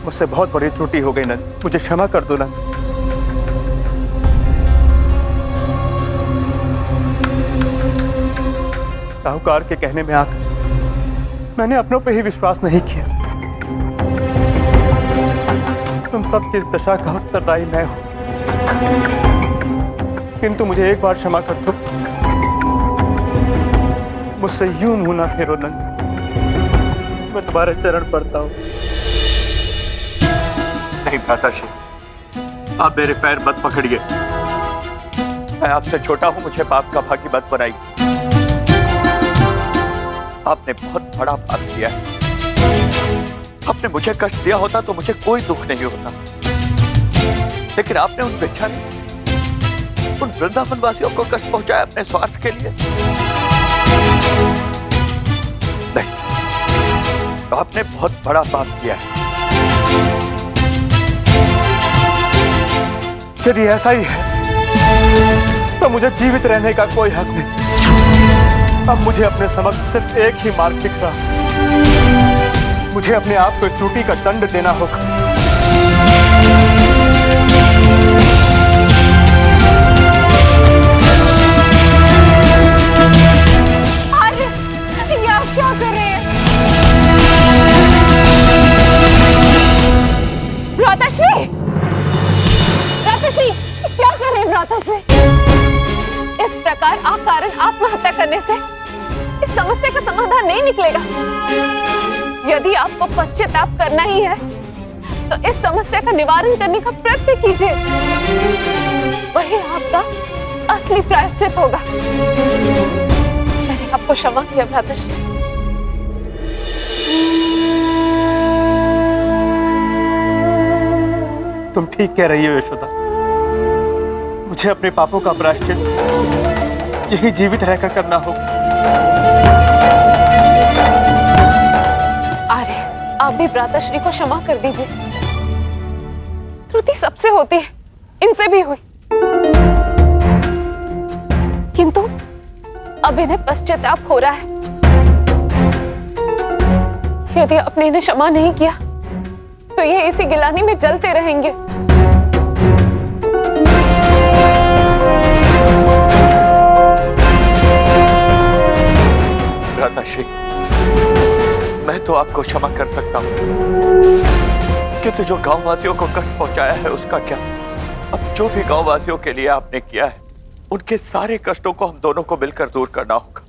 मुझसे बहुत बड़ी त्रुटि हो गई नंद, मुझे क्षमा कर दो नंद। साहूकार के कहने में आकर मैंने अपनों पे ही विश्वास नहीं किया। तुम सबकी इस दशा का उत्तरदायी मैं हूं, किंतु मुझे एक बार क्षमा कर दो। मुझसे यूं मुंह ना फेरो नंद, मैं तुम्हारे चरण पड़ता हूं। नहीं भ्राताश्री, आप मेरे पैर मत पकड़िए। मैं आपसे छोटा हूं, मुझे पाप का भागी मत बनाइए। आपने बहुत बड़ा पाप किया है। आपने मुझे कष्ट दिया होता तो मुझे कोई दुख नहीं होता, लेकिन आपने उन बेचारे, उन वृंदावन वासियों को कष्ट पहुंचाया अपने स्वार्थ के लिए। नहीं, आपने बहुत बड़ा पाप किया है। यदि ऐसा ही है तो मुझे जीवित रहने का कोई हक नहीं। अब मुझे अपने समक्ष सिर्फ एक ही मार्ग दिख रहा, मुझे अपने आप को इस त्रुटि का दंड देना होगा। अरे, ये आप क्या कर रहे हैं? भ्राताश्री, भ्राताश्री, क्या कर रहे हैं भ्राताश्री? इस प्रकार अकारण आत्महत्या करने से इस समस्या का समाधान नहीं निकलेगा। यदि आपको पश्चाताप करना ही है तो इस समस्या का निवारण करने का प्रयत्न कीजिए, वही आपका असली प्रायश्चित होगा। मैंने आपको क्षमा किया भ्राताश्री। तुम ठीक कह रही हो यशोदा, मुझे अपने पापों का प्रायश्चित यही जीवित रहकर करना होगा। अरे, आप भी भ्राताश्री को क्षमा कर दीजिए। त्रुटि सबसे होती है, इनसे भी हुई, किंतु अब इन्हें पश्चाताप हो रहा है। यदि आपने इन्हें क्षमा नहीं किया तो ये इसी गिलानी में जलते रहेंगे। भ्राताश्री, मैं तो आपको क्षमा कर सकता हूं, किंतु जो गांव वासियों को कष्ट पहुंचाया है उसका क्या? अब जो भी गांव वासियों के लिए आपने किया है, उनके सारे कष्टों को हम दोनों को मिलकर दूर करना होगा।